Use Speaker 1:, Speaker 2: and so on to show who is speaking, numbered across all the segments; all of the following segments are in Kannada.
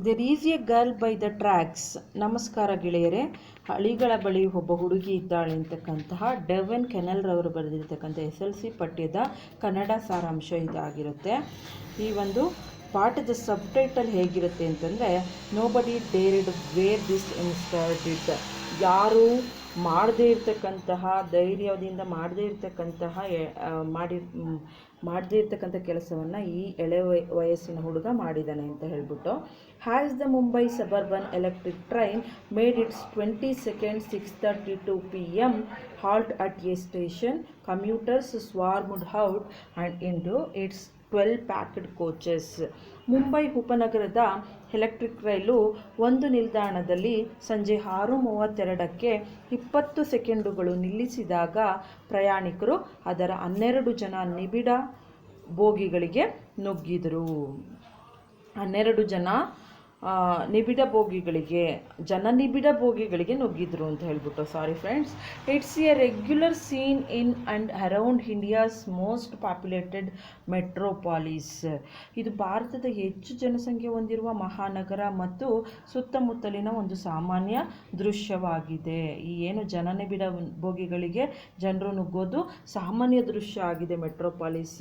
Speaker 1: There is A girl by the tracks. ನಮಸ್ಕಾರ ಗೆಳೆಯರೆ. ಹಳಿಗಳ ಬಳಿ ಒಬ್ಬ ಹುಡುಗಿ ಇದ್ದಾಳೆ ಅಂತಕ್ಕಂತಹ ಡೆವನ್ ಕೆನಲ್ರವರು ಬರೆದಿರ್ತಕ್ಕಂಥ SLC ಪಠ್ಯದ ಕನ್ನಡ ಸಾರಾಂಶ ಇದಾಗಿರುತ್ತೆ. ಈ ಒಂದು ಪಾಠದ ಸಬ್ಟೈಟಲ್ ಹೇಗಿರುತ್ತೆ ಅಂತಂದರೆ, ನೋಬಡಿ ಡೇರ್ಡ್ ವೇರ್ ದಿಸ್ ಇನ್ಸ್ಟರ್ಡ್. ಯಾರು ಮಾಡದೇ ಇರ್ತಕ್ಕಂತಹ, ಧೈರ್ಯದಿಂದ ಮಾಡದೇ ಇರ್ತಕ್ಕಂತಹ ಕೆಲಸವನ್ನು ಈ ಎಳೆ ವಯಸ್ಸಿನ ಹುಡುಗ ಮಾಡಿದ್ದಾನೆ ಅಂತ ಹೇಳ್ಬಿಟ್ಟು, has the Mumbai suburban electric train made it's 22nd 6:32 PM halt at a station, commuters swarmed out and into its 12 packed coaches. Mumbai ಉಪನಗರದ ಎಲೆಕ್ಟ್ರಿಕ್ ರೈಲು ಒಂದು ನಿಲ್ದಾಣದಲ್ಲಿ ಸಂಜೆ 6:32ಕ್ಕೆ 20 ಸೆಕೆಂಡುಗಳು ನಿಲ್ಲಿಸಿದಾಗ ಪ್ರಯಾಣಿಕರು ಅದರ 12 ಜನ ನಿಬಿಡ ಬೋಗಿಗಳಿಗೆ ನುಗ್ಗಿದರು. 12 ಜನ ನಿಬಿಡ ಬೋಗಿಗಳಿಗೆ ನುಗ್ಗಿದ್ರು ಅಂತ ಹೇಳ್ಬಿಟ್ಟು. Sorry friends. It's A regular seen in and around India's most populated Metropolis. ಇದು ಭಾರತದ ಹೆಚ್ಚು ಜನಸಂಖ್ಯೆ ಹೊಂದಿರುವ ಮಹಾನಗರ ಮತ್ತು ಸುತ್ತಮುತ್ತಲಿನ ಒಂದು ಸಾಮಾನ್ಯ ದೃಶ್ಯವಾಗಿದೆ. ಈ ಏನು ಜನನಿಬಿಡ ಬೋಗಿಗಳಿಗೆ ಜನರು ನುಗ್ಗೋದು ಸಾಮಾನ್ಯ ದೃಶ್ಯ ಆಗಿದೆ ಮೆಟ್ರೋಪಾಲಿಸ್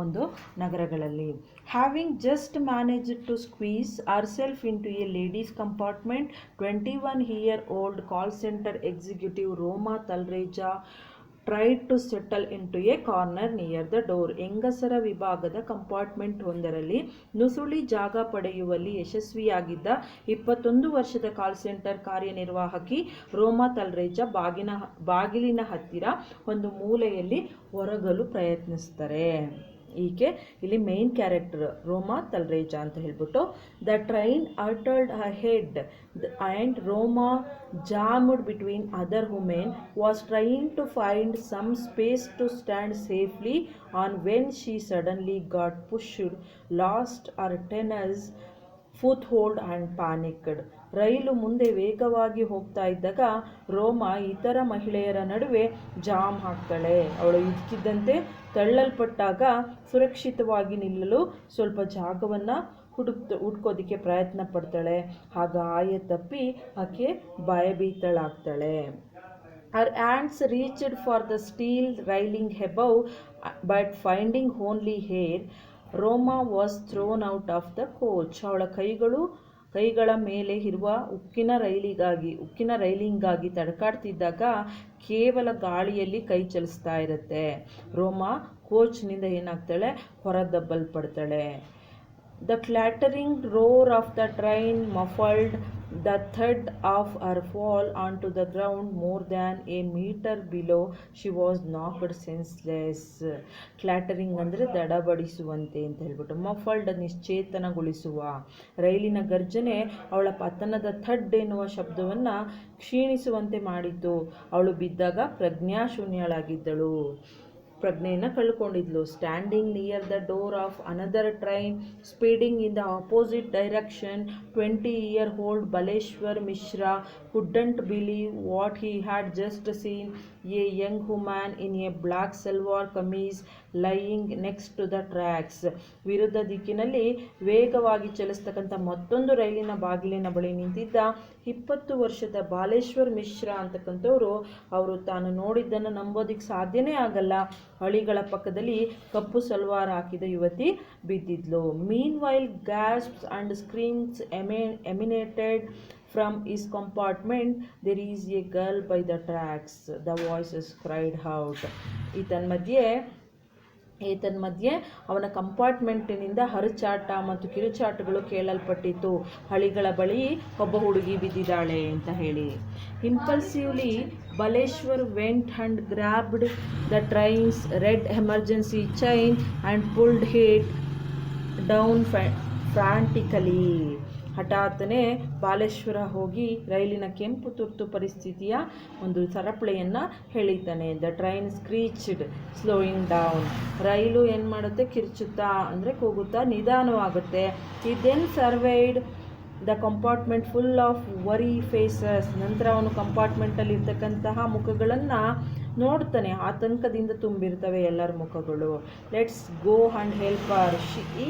Speaker 1: ಒಂದು ನಗರಗಳಲ್ಲಿ. Having just managed to squeeze herself into a ladies compartment, 21-year-old call center executive Roma Talreja tried to settle into a corner near the door. ಹೆಂಗಸರ ವಿಭಾಗದ ಕಂಪಾರ್ಟ್ಮೆಂಟ್ ಒಂದರಲ್ಲಿ ನುಸುಳಿ ಜಾಗ ಪಡೆಯುವಲ್ಲಿ ಯಶಸ್ವಿಯಾಗಿದ್ದ 21 ವರ್ಷದ ಕಾಲ್ ಸೆಂಟರ್ ಕಾರ್ಯನಿರ್ವಾಹಕಿ ರೋಮಾ ತಲ್ರೇಜಾ ಬಾಗಿಲಿನ ಹತ್ತಿರ ಒಂದು ಮೂಲೆಯಲ್ಲಿ ಹೊರಗಲು ಪ್ರಯತ್ನಿಸ್ತಾರೆ. ಈಕೆ ಇಲ್ಲಿ ಮೇನ್ ಕ್ಯಾರೆಕ್ಟರ್ ರೋಮಾ ತಲ್ರೇಜಾ ಅಂತ ಹೇಳ್ಬಿಟ್ಟು. The train uttered ahead and Roma jammed between other women was trying to find some space to stand safely on when she suddenly got pushed, lost her tenuous foothold and panicked. ರೈಲು ಮುಂದೆ ವೇಗವಾಗಿ ಹೋಗ್ತಾ ಇದ್ದಾಗ ರೋಮಾ ಇತರ ಮಹಿಳೆಯರ ನಡುವೆ ಜಾಮ್ ಹಾಕ್ತಾಳೆ. ಅವಳು ಇದ್ದಕ್ಕಿದ್ದಂತೆ ತಳ್ಳಲ್ಪಟ್ಟಾಗ ಸುರಕ್ಷಿತವಾಗಿ ನಿಲ್ಲಲು ಸ್ವಲ್ಪ ಜಾಗವನ್ನು ಹುಡ್ಕೋದಕ್ಕೆ ಪ್ರಯತ್ನ ಪಡ್ತಾಳೆ. ಆಗ ತಪ್ಪಿ ಆಕೆ ಭಯಭೀತಳಾಗ್ತಾಳೆ. Her hands reached for the steel railing above, but finding only air, Roma was thrown out of the coach. ಅವಳ ಕೈಗಳ ಮೇಲೆ ಇರುವ ಉಕ್ಕಿನ ರೈಲಿಂಗಾಗಿ ತಡಕಾಡ್ತಿದ್ದಾಗ ಕೇವಲ ಗಾಳಿಯಲ್ಲಿ ಕೈ ಚಲಿಸ್ತಾ ಇರುತ್ತೆ. ರೋಮಾ ಕೋಚ್ನಿಂದ ಏನಾಗ್ತಾಳೆ, ಹೊರದಬ್ಬಲ್ಪಡ್ತಾಳೆ. The clattering roar of the train muffled the thud of her fall onto the ground. More than a meter below, she was knocked senseless. ಕ್ಲಾಟರಿಂಗ್ ಅಂದರೆ ದಡಬಡಿಸುವಂತೆ ಅಂತ ಹೇಳ್ಬಿಟ್ಟು, ಮಫಲ್ಡ್ ನಿಶ್ಚೇತನಗೊಳಿಸುವ. ರೈಲಿನ ಗರ್ಜನೆ ಅವಳ ಪತನದ ಥಡ್ ಎನ್ನುವ ಶಬ್ದವನ್ನು ಕ್ಷೀಣಿಸುವಂತೆ ಮಾಡಿತು. ಅವಳು ಬಿದ್ದಾಗ ಪ್ರಜ್ಞೆಯನ್ನು ಕಳ್ಕೊಂಡಿದ್ಲು. Standing near the door of another train speeding in the opposite direction, 20-year-old Baleshwar Mishra couldn't believe what he had just seen. A young woman in a black salwar kameez lying next to the tracks. ವಿರುದ್ಧ ದಿಕ್ಕಿನಲ್ಲಿ ವೇಗವಾಗಿ ಚಲಿಸ್ತಕ್ಕಂಥ ಮತ್ತೊಂದು ರೈಲಿನ ಬಾಗಿಲಿನ ಬಳಿ ನಿಂತಿದ್ದ 20 ವರ್ಷದ ಬಾಲೇಶ್ವರ್ ಮಿಶ್ರಾ ಅಂತಕ್ಕಂಥವ್ರು, ಅವರು ತಾನು ನೋಡಿದ್ದನ್ನು ನಂಬೋದಕ್ಕೆ ಸಾಧ್ಯನೇ ಆಗಲ್ಲ. ಹಳಿಗಳ ಪಕ್ಕದಲ್ಲಿ ಕಪ್ಪು ಸಲ್ವಾರ್ ಹಾಕಿದ ಯುವತಿ ಬಿದ್ದಿದ್ಲು. ಮೀನ್ while gasps and screams emanated from his compartment. There is a girl by the tracks, the voices cried out. ಏತನ್ಮಧ್ಯೆ ಅವನ ಕಂಪಾರ್ಟ್ಮೆಂಟಿನಿಂದ ಹರಚಾಟ ಮತ್ತು ಕಿರುಚಾಟಗಳು ಕೇಳಲ್ಪಟ್ಟಿತು. ಹಳಿಗಳ ಬಳಿ ಒಬ್ಬ ಹುಡುಗಿ ಬಿದ್ದಿದ್ದಾಳೆ ಅಂತ ಹೇಳಿ. Impulsively Baleshwar went and grabbed the train's red emergency chain and pulled it down frantically. ಹಠಾತ್ತನೆ ಬಾಲೇಶ್ವರ ಹೋಗಿ ರೈಲಿನ ಕೆಂಪು ತುರ್ತು ಪರಿಸ್ಥಿತಿಯ ಒಂದು ಸರಪಳಿಯನ್ನು ಎಳಿತಾನೆ. The train screeched slowing down. ರೈಲು ಏನು ಮಾಡುತ್ತೆ, ಕಿರ್ಚುತ್ತಾ ಅಂದರೆ ಕೂಗುತ್ತಾ ನಿಧಾನವಾಗುತ್ತೆ. He then surveyed the compartment full of worried faces. ನಂತರ ಅವನು ಕಂಪಾರ್ಟ್ಮೆಂಟಲ್ಲಿ ಇರ್ತಕ್ಕಂತಹ ಮುಖಗಳನ್ನು ನೋಡ್ತಾನೆ, ಆತಂಕದಿಂದ ತುಂಬಿರ್ತವೆ ಎಲ್ಲರ ಮುಖಗಳು. Let's go and help her, she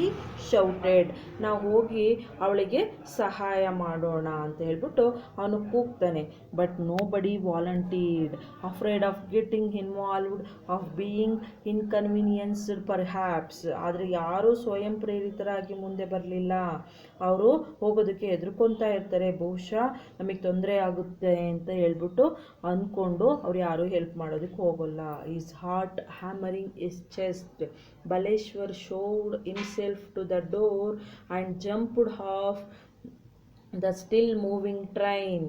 Speaker 1: shouted. ನಾವು ಹೋಗಿ ಅವಳಿಗೆ ಸಹಾಯ ಮಾಡೋಣ ಅಂತ ಹೇಳ್ಬಿಟ್ಟು ಅವನು ಕೂಗ್ತಾನೆ. But nobody volunteered, afraid of getting involved, of being inconvenienced perhaps. ಆದರೆ ಯಾರೂ ಸ್ವಯಂ ಪ್ರೇರಿತರಾಗಿ ಮುಂದೆ ಬರಲಿಲ್ಲ. ಅವರು ಹೋಗೋದಕ್ಕೆ ಹೆದರ್ಕೊತಾ ಇರ್ತಾರೆ, ಬಹುಶಃ ನಮಗೆ ತೊಂದರೆ ಆಗುತ್ತೆ ಅಂತ ಹೇಳ್ಬಿಟ್ಟು ಅಂದ್ಕೊಂಡು ಅವ್ರು ಯಾರೂ ಹೆಲ್ಪ್ ಮಾಡೋದಕ್ಕೆ ಹೋಗೋಲ್ಲ. His heart hammering his chest, Baleshwar shoved himself to the door and jumped off the still moving train.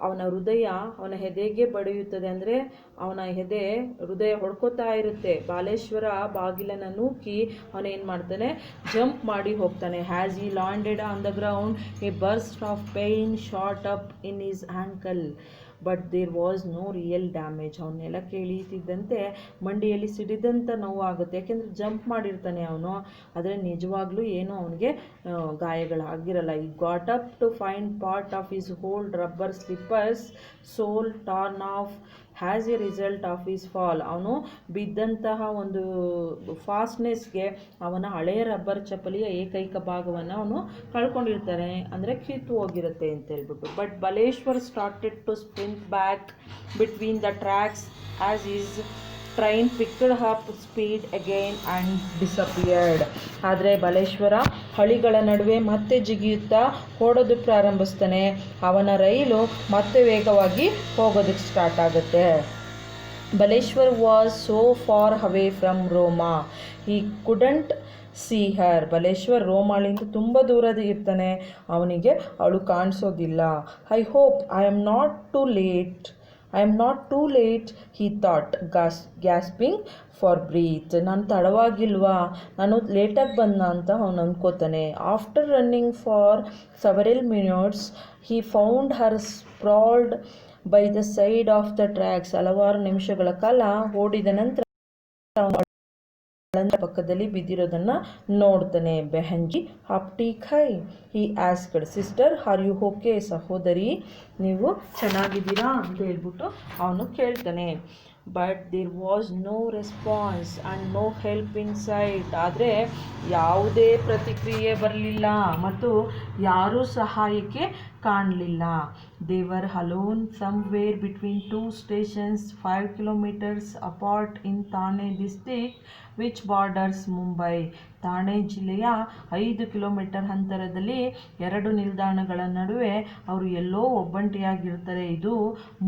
Speaker 1: ಅವನ ಹೃದಯ ಅವನ ಹೆದೆಗೆ ಬಡಿಯುತ್ತದೆ, ಅಂದರೆ ಅವನ ಹೃದಯ ಹೊಡ್ಕೋತಾ ಇರುತ್ತೆ. ಬಾಲೇಶ್ವರ ಬಾಗಿಲನ್ನು ನೂಕಿ ಅವನೇನು ಮಾಡ್ತಾನೆ, ಜಂಪ್ ಮಾಡಿ ಹೋಗ್ತಾನೆ. As he landed on the ground a burst of pain shot up in his ankle, but there was no real damage. ಅವನ್ನೆಲ್ಲ ಕೇಳಿತಿದ್ದಂತೆ ಮಂಡಿಯಲ್ಲಿ ಸಿಡಿದಂಥ ನೋವಾಗುತ್ತೆ, ಯಾಕೆಂದರೆ ಜಂಪ್ ಮಾಡಿರ್ತಾನೆ ಅವನು, ಆದರೆ ನಿಜವಾಗ್ಲೂ ಏನೂ ಅವನಿಗೆ ಗಾಯಗಳಾಗಿರಲ್ಲ. He got up to find part of his old rubber slippers sole torn off as a result of his fall. ಅವನು ಬಿದ್ದಂತಹ ಒಂದು ಫಾಸ್ಟ್ನೆಸ್ಗೆ ಅವನ ಹಳೆಯ ರಬ್ಬರ್ ಚಪ್ಪಲಿಯ ಏಕೈಕ ಭಾಗವನ್ನು ಅವನು ಕಳ್ಕೊಂಡಿರ್ತಾನೆ, ಅಂದರೆ ಕಿತ್ತು ಹೋಗಿರುತ್ತೆ ಅಂತ ಹೇಳ್ಬಿಟ್ಟು. But Baleshwar started to sprint back between the tracks as his train picked up speed again and disappeared. ಆದರೆ ಬಲೇಶ್ವರ ಹಳಿಗಳ ನಡುವೆ ಮತ್ತೆ ಜಿಗಿಯುತ್ತಾ ಓಡೋದಕ್ಕೆ ಪ್ರಾರಂಭಿಸ್ತಾನೆ. ಅವನ ರೈಲು ಮತ್ತೆ ವೇಗವಾಗಿ ಹೋಗೋದಕ್ಕೆ ಸ್ಟಾರ್ಟ್ ಆಗುತ್ತೆ. Baleshwar was so far away from Roma he couldn't see her. Baleshwar ರೋಮಾಳಿಂದ ತುಂಬ ದೂರದ ಇರ್ತಾನೆ, ಅವನಿಗೆ ಅವಳು ಕಾಣಿಸೋದಿಲ್ಲ. I hope I am not too late he thought, gasping for breath. ನಾನು ತಡವಾಗಿಲ್ವಾ, ನಾನು ಲೇಟಾಗಿ ಬಂದ ಅಂತ ಅವನು ಅಂದ್ಕೋತಾನೆ. After running for several minutes he found her sprawled by the side of the tracks. ಹಲವಾರು ನಿಮಿಷಗಳ ಕಾಲ ಓಡಿದ ನಂತರ ಪಕ್ಕದಲ್ಲಿ ಬಿದ್ದಿರೋದನ್ನು ನೋಡ್ತಾನೆ. ಬೆಹಂಜಿ ಆಪ್ಟಿಕ್ ಹೈ he asked, sister are you okay? ಸಹೋದರಿ, ನೀವು ಚೆನ್ನಾಗಿದ್ದೀರಾ ಅಂತ ಹೇಳ್ಬಿಟ್ಟು ಅವನು ಕೇಳ್ತಾನೆ. But there was no response and no help in sight. ಆದರೆ ಯಾವುದೇ ಪ್ರತಿಕ್ರಿಯೆ ಬರಲಿಲ್ಲ ಮತ್ತು ಯಾರೂ ಸಹಾಯಕ್ಕೆ ಕಾಣಲಿಲ್ಲ. They were alone somewhere between 2 stations 5 kilometers apart in Thane district which borders Mumbai. Thane ಜಿಲ್ಲೆಯ 5 ಕಿಲೋಮೀಟರ್ ಅಂತರದಲ್ಲಿ 2 ನಿಲ್ದಾಣಗಳ ನಡುವೆ ಅವರು ಎಲ್ಲೋ ಒಬ್ಬಂಟಿಯಾಗಿರ್ತಾರೆ. ಇದು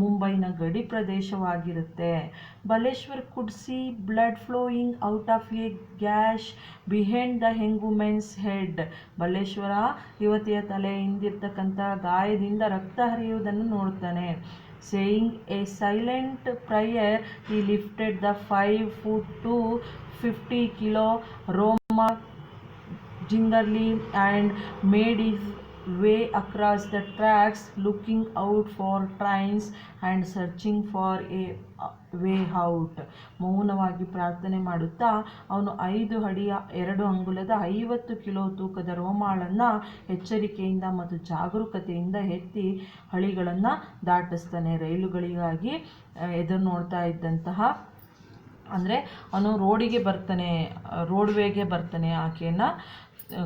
Speaker 1: ಮುಂಬೈನ ಗಡಿ ಪ್ರದೇಶವಾಗಿರುತ್ತೆ. Baleshwar could see blood flowing out of a gash behind the young woman's head. Baleshwar ಯುವತಿಯ ತಲೆ ಹಿಂದಿರ್ತಕ್ಕಂಥ ಗಾಯದಿಂದ ರಕ್ತ ಹರಿಯುವುದನ್ನು ನೋಡ್ತಾನೆ. Saying a silent prayer he lifted the 5 foot to 50 kilo Roma gingerly and made his way across the tracks, looking out for trains and searching for a way out. ಮೌನವಾಗಿ ಪ್ರಾರ್ಥನೆ ಮಾಡುತ್ತಾ ಅವನು 5 ಅಡಿ 2 ಅಂಗುಲದ 50 ಕಿಲೋ ತೂಕದ ರೋಮಾಳನ್ನು ಎಚ್ಚರಿಕೆಯಿಂದ ಮತ್ತು ಜಾಗರೂಕತೆಯಿಂದ ಎತ್ತಿ ಹಳಿಗಳನ್ನು ದಾಟಿಸ್ತಾನೆ. ರೈಲುಗಳಿಗಾಗಿ ಎದುರು ನೋಡ್ತಾ ಇದ್ದಂತಹ, ಅಂದರೆ ಅವನು ರೋಡ್ವೇಗೆ ಬರ್ತಾನೆ ಆಕೆಯನ್ನು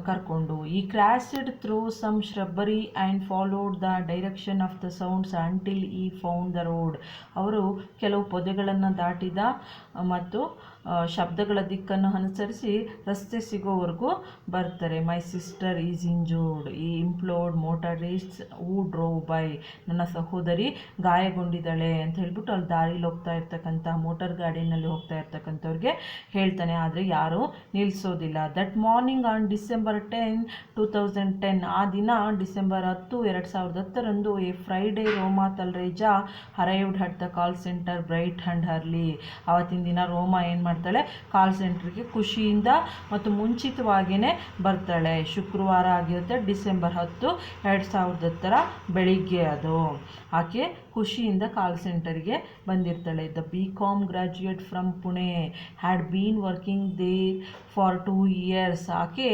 Speaker 1: ಕರ್ಕೊಂಡು. He crossed through some shrubbery and followed the direction of the sounds until he found the road. ಅವರು ಕೆಲವು ಪೊದೆಗಳನ್ನು ದಾಟಿದ ಮತ್ತು ಶಬ್ದಗಳ ದಿಕ್ಕನ್ನು ಅನುಸರಿಸಿ ರಸ್ತೆ ಸಿಗೋವರೆಗೂ ಬರ್ತಾರೆ. ಮೈ ಸಿಸ್ಟರ್ ಈಸ್ ಇಂಜೂರ್ಡ್ ಈ ಇಂಪ್ಲೋರ್ಡ್ ಮೋಟರಿಸ್ಟ್ಸ್ ಹೂ ಡ್ರೋವ್ ಬೈ. ನನ್ನ ಸಹೋದರಿ ಗಾಯಗೊಂಡಿದ್ದಾಳೆ ಅಂತ ಹೇಳ್ಬಿಟ್ಟು ಅಲ್ಲಿ ದಾರಿಲಿ ಹೋಗ್ತಾ ಇರ್ತಕ್ಕಂಥ ಮೋಟರ್ ಗಾಡಿನಲ್ಲಿ ಹೋಗ್ತಾ ಇರ್ತಕ್ಕಂಥವ್ರಿಗೆ ಹೇಳ್ತಾನೆ, ಆದರೆ ಯಾರೂ ನಿಲ್ಲಿಸೋದಿಲ್ಲ. ದಟ್ ಮಾರ್ನಿಂಗ್ ಆನ್ ಡಿಸೆಂಬರ್ 10, 2010, ಆ ದಿನ December 10, 2010 A Friday ರೋಮಾ Talreja arrived at the call centre bright and early. ಆವತ್ತಿನ ದಿನ ರೋಮಾ ಏನು ಮಾಡ್ತಾಳೆ, ಕಾಲ್ ಸೆಂಟ್ರಿಗೆ ಖುಷಿಯಿಂದ ಮತ್ತು ಮುಂಚಿತವಾಗಿಯೇ ಬರ್ತಾಳೆ. ಶುಕ್ರವಾರ ಆಗಿರುತ್ತೆ, ಡಿಸೆಂಬರ್ 10, 2010 ಬೆಳಿಗ್ಗೆ ಅದು. ಆಕೆ ಖುಷಿಯಿಂದ ಕಾಲ್ ಸೆಂಟರ್ಗೆ ಬಂದಿರ್ತಾಳೆ. The BCom graduate from Pune had been working there for 2 years. ಆಕೆ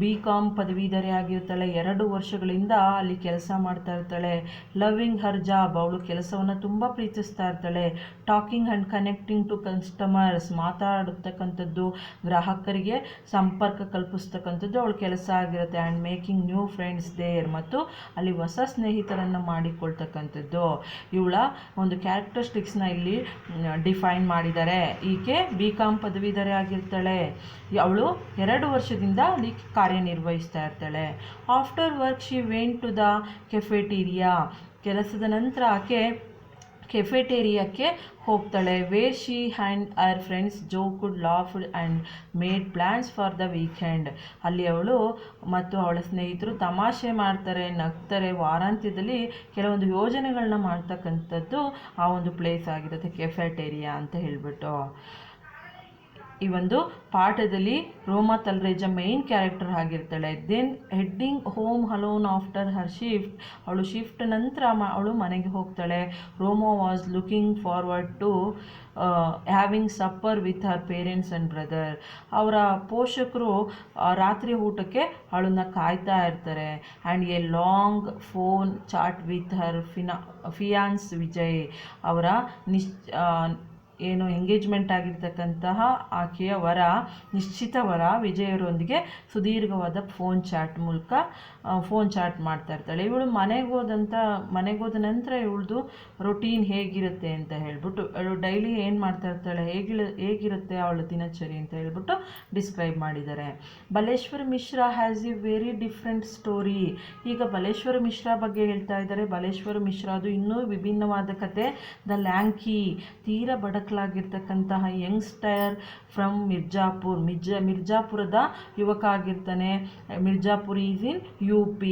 Speaker 1: BCom ಪದವೀಧರೆ ಆಗಿರ್ತಾಳೆ. 2 ವರ್ಷಗಳಿಂದ ಅಲ್ಲಿ ಕೆಲಸ ಮಾಡ್ತಾ ಇರ್ತಾಳೆ. ಲವಿಂಗ್ ಹರ್ ಜಾಬ್, ಅವಳು ಕೆಲಸವನ್ನು ತುಂಬ ಪ್ರೀತಿಸ್ತಾ ಇರ್ತಾಳೆ. Talking and connecting to customers, ಮಾತಾಡತಕ್ಕಂಥದ್ದು, ಗ್ರಾಹಕರಿಗೆ ಸಂಪರ್ಕ ಕಲ್ಪಿಸ್ತಕ್ಕಂಥದ್ದು ಅವಳ ಕೆಲಸ ಆಗಿರುತ್ತೆ. And making new friends there, ಮತ್ತು ಅಲ್ಲಿ ಹೊಸ ಸ್ನೇಹಿತರನ್ನು ಮಾಡಿಕೊಳ್ತಕ್ಕಂಥದ್ದು ಇವಳ ಒಂದು ಕ್ಯಾರೆಕ್ಟರಿಸ್ಟಿಕ್ಸ್ನ ಇಲ್ಲಿ ಡಿಫೈನ್ ಮಾಡಿದ್ದಾರೆ. ಈಕೆ BCom ಪದವೀಧರೆ ಆಗಿರ್ತಾಳೆ. ಅವಳು 2 ವರ್ಷದಿಂದ ಅಲ್ಲಿ ಕಾರ್ಯನಿರ್ವಹಿಸ್ತಾ ಇರ್ತಾಳೆ. After work she went to the cafeteria, ಕೆಲಸದ ನಂತರ ಆಕೆ ಕೆಫೆಟೇರಿಯಾಕ್ಕೆ ಹೋಗ್ತಾಳೆ. Where she and her friends joked, laughed and made plans for the weekend, ಅಲ್ಲಿ ಅವಳು ಮತ್ತು ಅವಳ ಸ್ನೇಹಿತರು ತಮಾಷೆ ಮಾಡ್ತಾರೆ, ನಗ್ತಾರೆ, ವಾರಾಂತ್ಯದಲ್ಲಿ ಕೆಲವೊಂದು ಯೋಜನೆಗಳನ್ನ ಮಾಡ್ತಕ್ಕಂಥದ್ದು ಆ ಒಂದು ಪ್ಲೇಸ್ ಆಗಿರುತ್ತೆ ಕೆಫೆಟೇರಿಯಾ ಅಂತ ಹೇಳ್ಬಿಟ್ಟು. ಈ ಒಂದು ಪಾಠದಲ್ಲಿ ರೋಮಾ ತಲ್ರೇಜ ಮೇನ್ ಕ್ಯಾರೆಕ್ಟರ್ ಆಗಿರ್ತಾಳೆ. Then heading home alone after her shift, ಅವಳು ಶಿಫ್ಟ್ ನಂತರ ಅವಳು ಮನೆಗೆ ಹೋಗ್ತಾಳೆ. Roma was looking forward to having supper with her parents and brother, ಅವರ ಪೋಷಕರು ರಾತ್ರಿ ಊಟಕ್ಕೆ ಅವಳನ್ನು ಕಾಯ್ತಾ ಇರ್ತಾರೆ. And a long phone chat with her fiance Vijay, ಅವರ ಏನು ಎಂಗೇಜ್ಮೆಂಟ್ ಆಗಿರ್ತಕ್ಕಂತಹ ಆಕೆಯ ನಿಶ್ಚಿತ ವರ ವಿಜಯರೊಂದಿಗೆ ಸುದೀರ್ಘವಾದ ಫೋನ್ ಚಾಟ್ ಮಾಡ್ತಾ ಇರ್ತಾಳೆ. ಇವಳು ಮನೆಗೋದ ನಂತರ ಇವಳದು ರೊಟೀನ್ ಹೇಗಿರುತ್ತೆ ಅಂತ ಹೇಳ್ಬಿಟ್ಟು, ಅವಳು ಡೈಲಿ ಏನು ಮಾಡ್ತಾ ಇರ್ತಾಳೆ, ಹೇಗಿರುತ್ತೆ ಅವಳ ದಿನಚರಿ ಅಂತ ಹೇಳ್ಬಿಟ್ಟು ಡಿಸ್ಕ್ರೈಬ್ ಮಾಡಿದ್ದಾರೆ. Baleshwar Mishra has a very different story, ಈಗ ಬಲೇಶ್ವರ ಮಿಶ್ರಾ ಬಗ್ಗೆ ಹೇಳ್ತಾ ಇದ್ದಾರೆ. ಬಲೇಶ್ವರ ಮಿಶ್ರಾದು ಇನ್ನೂ ವಿಭಿನ್ನವಾದ ಕತೆ. ದ ಲ್ಯಾಂಕಿ, ತೀರ ಬಡಕಲಾಗಿರ್ತಕ್ಕಂತಹ ಯಂಗ್ಸ್ಟರ್ ಫ್ರಮ್ ಮಿರ್ಜಾಪುರದ ಯುವಕ ಆಗಿರ್ತಾನೆ. Mirzapur is in UP.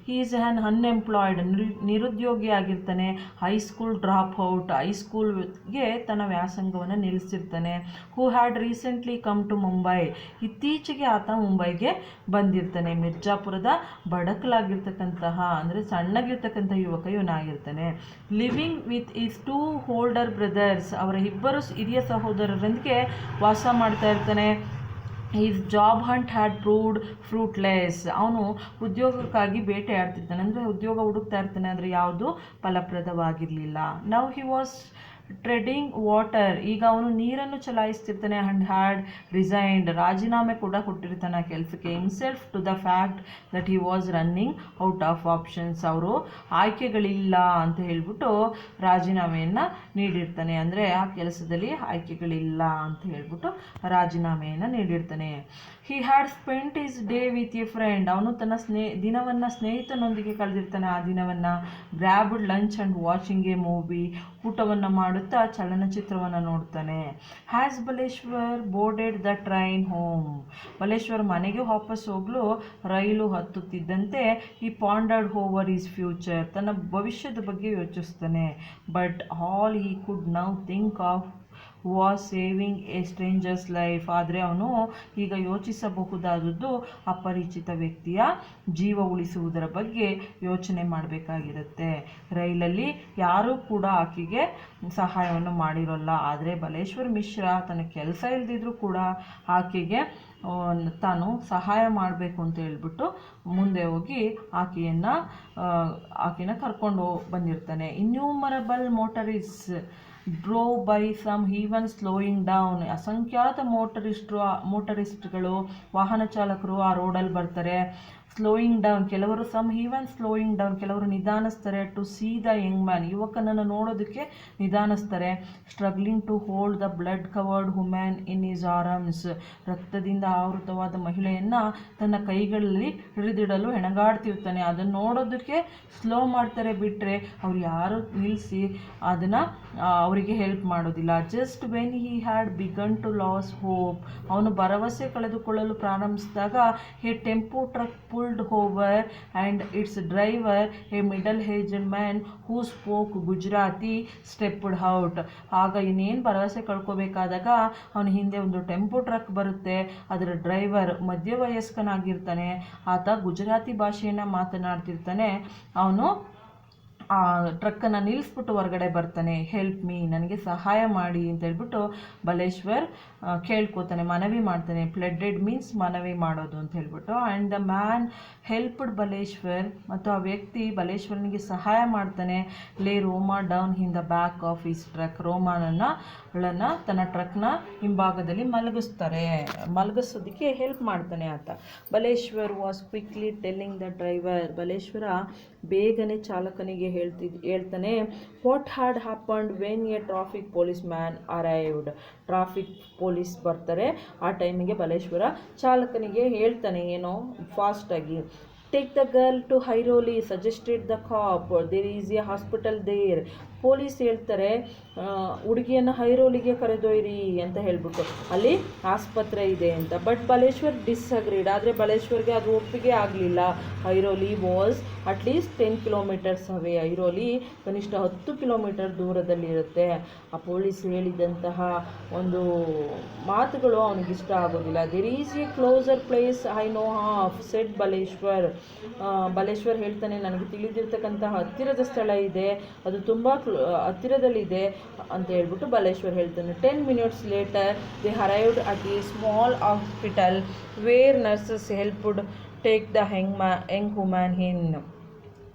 Speaker 1: He is an unemployed, ನಿರುದ್ಯೋಗಿ ಆಗಿರ್ತಾನೆ. ಹೈಸ್ಕೂಲ್ ಡ್ರಾಪ್ ಔಟ್, ಹೈಸ್ಕೂಲ್ಗೆ ತನ್ನ ವ್ಯಾಸಂಗವನ್ನು ನಿಲ್ಲಿಸಿರ್ತಾನೆ. Who had recently come to Mumbai, ಇತ್ತೀಚೆಗೆ ಆತ ಮುಂಬೈಗೆ ಬಂದಿರ್ತಾನೆ. ಮಿರ್ಜಾಪುರದ ಬಡಕಲಾಗಿರ್ತಕ್ಕಂತಹ ಅಂದರೆ ಸಣ್ಣಗಿರ್ತಕ್ಕಂಥ ಯುವಕ ಇವನಾಗಿರ್ತಾನೆ. Living with his 2 older brothers, ಅವರ ಇಬ್ಬರು ಹಿರಿಯ ಸಹೋದರರೊಂದಿಗೆ ವಾಸ ಮಾಡ್ತಾ ಇರ್ತಾನೆ. His job hunt had proved fruitless, ಅವನು ಉದ್ಯೋಗಕ್ಕಾಗಿ ಬೇಟೆ ಆಡ್ತಿರ್ತಾನೆ, ಅಂದರೆ ಉದ್ಯೋಗ ಹುಡುಕ್ತಾ ಇರ್ತಾನೆ, ಆದರೆ ಯಾವುದು ಫಲಪ್ರದವಾಗಿರಲಿಲ್ಲ. Now he was treading water, ಈಗ ಅವನು ನೀರನ್ನು ಚಲಾಯಿಸ್ತಿರ್ತಾನೆ. ಆ್ಯಂಡ್ ಹ್ಯಾಡ್ ರಿಸೈನ್ಡ್, ರಾಜೀನಾಮೆ ಕೂಡ ಕೊಟ್ಟಿರ್ತಾನೆ ಆ ಕೆಲಸಕ್ಕೆ. Himself to the fact that he was running out of options, ಅವರು ಆಯ್ಕೆಗಳಿಲ್ಲ ಅಂತ ಹೇಳ್ಬಿಟ್ಟು ರಾಜೀನಾಮೆಯನ್ನು ನೀಡಿರ್ತಾನೆ. ಅಂದರೆ ಆ ಕೆಲಸದಲ್ಲಿ ಆಯ್ಕೆಗಳಿಲ್ಲ ಅಂತ ಹೇಳ್ಬಿಟ್ಟು ರಾಜೀನಾಮೆಯನ್ನು ನೀಡಿರ್ತಾನೆ. He had spent his day with a friend, ಅವನು ತನ್ನ ದಿನವನ್ನು ಸ್ನೇಹಿತನೊಂದಿಗೆ ಕಳೆದಿರ್ತಾನೆ. ಆ ದಿನವನ್ನು grabbed lunch and watching a movie, ಊಟವನ್ನು ಮಾಡುತ್ತಾ ಚಲನಚಿತ್ರವನ್ನು ನೋಡ್ತಾನೆ. As Baleshwar boarded the train home, Baleshwar ಮನೆಗೆ ವಾಪಸ್ ಹೋಗಲು ರೈಲು ಹತ್ತುತ್ತಿದ್ದಂತೆ ಈ ಪಾಂಡರ್ಡ್ ಓವರ್ ಈಸ್ ಫ್ಯೂಚರ್, ತನ್ನ ಭವಿಷ್ಯದ ಬಗ್ಗೆ ಯೋಚಿಸ್ತಾನೆ. But all he could now think of was saving a stranger's life, ಆದರೆ ಅವನು ಈಗ ಯೋಚಿಸಬಹುದಾದದ್ದು ಅಪರಿಚಿತ ವ್ಯಕ್ತಿಯ ಜೀವ ಉಳಿಸುವುದರ ಬಗ್ಗೆ ಯೋಚನೆ ಮಾಡಬೇಕಾಗಿರುತ್ತೆ. ರೈಲಲ್ಲಿ ಯಾರೂ ಕೂಡ ಆಕೆಗೆ ಸಹಾಯವನ್ನು ಮಾಡಿರೋಲ್ಲ, ಆದರೆ ಬಲೇಶ್ವರ್ ಮಿಶ್ರಾ ತನ್ನ ಕೆಲಸ ಇಲ್ಲದಿದ್ರೂ ಕೂಡ ಆಕೆಗೆ ತಾನು ಸಹಾಯ ಮಾಡಬೇಕು ಅಂತ ಹೇಳ್ಬಿಟ್ಟು ಮುಂದೆ ಹೋಗಿ ಆಕೆನ ಕರ್ಕೊಂಡು ಬಂದಿರ್ತಾನೆ. Innumerable motorist drove by some even slowing down, ಅಸಂಖ್ಯಾತ ಮೋಟರಿಸ್ಟ್ಗಳು ವಾಹನ ಚಾಲಕರು ಆ ರೋಡಲ್ಲಿ ಬರ್ತಾರೆ. ಸ್ಲೋಯಿಂಗ್ ಡೌನ್, ಕೆಲವರು ಸ್ಲೋಯಿಂಗ್ ಡೌನ್, ಕೆಲವರು ನಿಧಾನಿಸ್ತಾರೆ. To see the young man, ಯುವಕನನ್ನು ನೋಡೋದಕ್ಕೆ ನಿಧಾನಿಸ್ತಾರೆ. Struggling to hold the blood covered women in his arms, ರಕ್ತದಿಂದ ಆವೃತವಾದ ಮಹಿಳೆಯನ್ನು ತನ್ನ ಕೈಗಳಲ್ಲಿ ಹಿಡಿದಿಡಲು ಹೆಣಗಾಡ್ತಿರ್ತಾನೆ. ಅದನ್ನು ನೋಡೋದಕ್ಕೆ ಸ್ಲೋ ಮಾಡ್ತಾರೆ, ಬಿಟ್ಟರೆ ಅವ್ರು ಯಾರು ನಿಲ್ಲಿಸಿ ಅದನ್ನು ಅವರಿಗೆ ಹೆಲ್ಪ್ ಮಾಡೋದಿಲ್ಲ. Just when he had begun to lose hope, ಅವನು ಭರವಸೆ ಕಳೆದುಕೊಳ್ಳಲು ಪ್ರಾರಂಭಿಸಿದಾಗ a tempo truck pulled over and its driver, a middle-aged man who spoke Gujarati, stepped out. ಆಗ ಇನ್ನೇನು ಭರವಸೆ ಕಳ್ಕೋಬೇಕಾದಾಗ ಅವನ ಹಿಂದೆ ಒಂದು ಟೆಂಪೋ ಟ್ರಕ್ ಬರುತ್ತೆ. ಅದರ ಡ್ರೈವರ್ ಮಧ್ಯವಯಸ್ಕನಾಗಿರ್ತಾನೆ. ಆತ ಗುಜರಾತಿ ಭಾಷೆಯನ್ನು ಮಾತನಾಡ್ತಿರ್ತಾನೆ. ಅವನು ಆ ಟ್ರಕ್ಕನ್ನು ನಿಲ್ಲಿಸ್ಬಿಟ್ಟು ಹೊರಗಡೆ ಬರ್ತಾನೆ. ಹೆಲ್ಪ್ ಮೀ, ನನಗೆ ಸಹಾಯ ಮಾಡಿ ಅಂತ ಹೇಳ್ಬಿಟ್ಟು ಬಲೇಶ್ವರ್ ಕೇಳ್ಕೊತಾನೆ, ಮನವಿ ಮಾಡ್ತಾನೆ. ಪ್ಲೆಡೆಡ್ ಮೀನ್ಸ್ ಮನವಿ ಮಾಡೋದು ಅಂತ ಹೇಳ್ಬಿಟ್ಟು. And the man helped Baleshwar, ಮತ್ತು ಆ ವ್ಯಕ್ತಿ ಬಲೇಶ್ವರನಿಗೆ ಸಹಾಯ ಮಾಡ್ತಾನೆ. Lay Roma down in the back of his truck, ರೋಮಾನನ್ನು ತನ್ನ ಟ್ರಕ್ನ ಹಿಂಭಾಗದಲ್ಲಿ ಮಲಗಿಸೋದಕ್ಕೆ ಹೆಲ್ಪ್ ಮಾಡ್ತಾನೆ ಆತ. Baleshwar was quickly telling the driver, Baleshwar ಬೇಗನೆ ಚಾಲಕನಿಗೆ ಹೇಳ್ತಾನೆ, what had happened when a traffic police man arrived. Traffic police ಬರ್ತಾರೆ. ಆ ಟೈಮಿಗೆ ಬಲೇಶ್ವರ ಚಾಲಕನಿಗೆ ಹೇಳ್ತಾನೆ ಏನೋ ಫಾಸ್ಟಾಗಿ, take the girl to Airoli suggested the cop, there is a hospital there. Police ಹೇಳ್ತಾರೆ ಹುಡುಗಿಯನ್ನು ಹೈರೋಲಿಗೆ ಕರೆದೊಯ್ಯಿರಿ ಅಂತ ಹೇಳ್ಬಿಟ್ಟು, ಅಲ್ಲಿ ಆಸ್ಪತ್ರೆ ಇದೆ ಅಂತ. ಬಟ್ ಬಲೇಶ್ವರ್ ಡಿಸ್ಅಗ್ರೀಡ್, ಆದರೆ ಬಲೇಶ್ವರ್ಗೆ ಅದು ಒಪ್ಪಿಗೆ ಆಗಲಿಲ್ಲ. ಹೈರೋಲಿ ವಾಸ್ ಅಟ್ಲೀಸ್ಟ್ 10 ಕಿಲೋಮೀಟರ್ಸ್ ಅವೇ, ಹೈರೋಲಿ ಕನಿಷ್ಠ 10 ಕಿಲೋಮೀಟರ್ ದೂರದಲ್ಲಿರುತ್ತೆ. ಆ ಪೊಲೀಸ್ ಹೇಳಿದಂತಹ ಒಂದು ಮಾತುಗಳು ಅವನಿಗಿಷ್ಟ ಆಗೋದಿಲ್ಲ. There is a closer place I know of said Baleshwar. Baleshwar ಹೇಳ್ತಾನೆ, ನನಗೆ ತಿಳಿದಿರ್ತಕ್ಕಂತಹ ಹತ್ತಿರದ ಸ್ಥಳ ಇದೆ, ಅದು ತುಂಬ ಹತ್ತಿರದಲ್ಲಿದೆ ಅಂತ ಹೇಳ್ಬಿಟ್ಟು ಬಲೇಶ್ವರ್ ಹೇಳ್ತಾನೆ. 10 minutes later they arrived at a small hospital where nurses helped take the young woman in.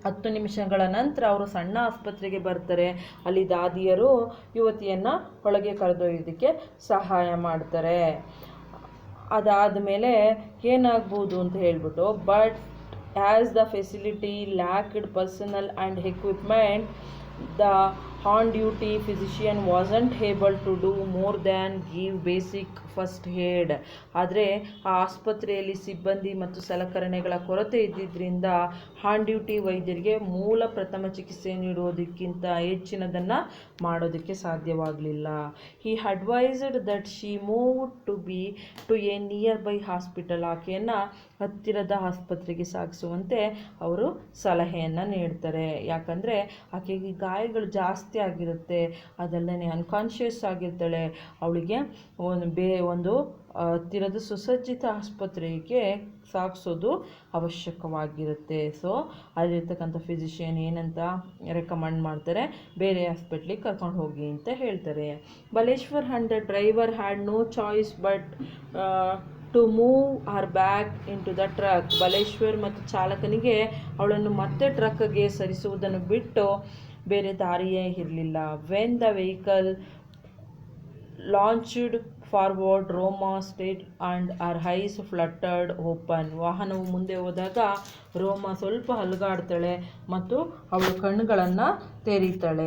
Speaker 1: 10 ನಿಮಿಷಗಳ ನಂತರ ಅವರು ಸಣ್ಣ ಆಸ್ಪತ್ರೆಗೆ ಬರ್ತಾರೆ. ಅಲ್ಲಿ ದಾದಿಯರು ಯುವತಿಯನ್ನು ಒಳಗೆ ಕರೆದೊಯ್ಯೋದಕ್ಕೆ ಸಹಾಯ ಮಾಡ್ತಾರೆ. ಅದಾದ ಮೇಲೆ ಏನಾಗ್ಬೋದು ಅಂತ ಹೇಳ್ಬಿಟ್ಟು, but as the facility lacked personnel and equipment, the on-duty physician wasn't able to do more than give basic first aid. ಆದರೆ ಆ ಆಸ್ಪತ್ರೆಯಲ್ಲಿ ಸಿಬ್ಬಂದಿ ಮತ್ತು ಸಲಕರಣೆಗಳ ಕೊರತೆ ಇದ್ದಿದ್ದರಿಂದ ಆನ್ ಡ್ಯೂಟಿ ವೈದ್ಯರಿಗೆ ಮೂಲ ಪ್ರಥಮ ಚಿಕಿತ್ಸೆ ನೀಡುವುದಕ್ಕಿಂತ ಹೆಚ್ಚಿನದನ್ನು ಮಾಡೋದಕ್ಕೆ ಸಾಧ್ಯವಾಗಲಿಲ್ಲ. He advised that she move to a nearby hospital, ಆಕೆಯನ್ನು ಹತ್ತಿರದ ಆಸ್ಪತ್ರೆಗೆ ಸಾಗಿಸುವಂತೆ ಅವರು ಸಲಹೆಯನ್ನು ನೀಡ್ತಾರೆ. ಯಾಕಂದರೆ ಆಕೆಗೆ ಗಾಯಗಳು ಜಾಸ್ತಿ ಆಗಿರುತ್ತೆ, ಅದಲ್ಲದೆ ಅನ್ಕಾನ್ಷಿಯಸ್ ಆಗಿರ್ತಾಳೆ. ಅವಳಿಗೆ ಒಂದು ಹತ್ತಿರದ ಸುಸಜ್ಜಿತ ಆಸ್ಪತ್ರೆಗೆ ಸಾಗಿಸೋದು ಅವಶ್ಯಕವಾಗಿರುತ್ತೆ. ಸೊ ಅಲ್ಲಿರ್ತಕ್ಕಂಥ ಫಿಸಿಷಿಯನ್ ಏನಂತ ರೆಕಮೆಂಡ್ ಮಾಡ್ತಾರೆ, ಬೇರೆ ಹಾಸ್ಪಿಟ್ಲಿಗೆ ಕರ್ಕೊಂಡು ಹೋಗಿ ಅಂತ ಹೇಳ್ತಾರೆ. Baleshwar and the driver had no choice but to move her back into the truck. Baleshwar ಮತ್ತು ಚಾಲಕನಿಗೆ ಅವಳನ್ನು ಮತ್ತೆ ಟ್ರಕ್ಗೆ ಸರಿಸುವುದನ್ನು ಬಿಟ್ಟು ಬೇರೆ ದಾರಿಯೇ ಇರಲಿಲ್ಲ. When the vehicle launched forward, Roma stayed and her eyes fluttered open. ವಾಹನವು ಮುಂದೆ ಹೋದಾಗ ರೋಮಾ ಸ್ವಲ್ಪ ಅಲುಗಾಡ್ತಾಳೆ ಮತ್ತು ಅವಳು ಕಣ್ಣುಗಳನ್ನು ತೆರೀತಾಳೆ.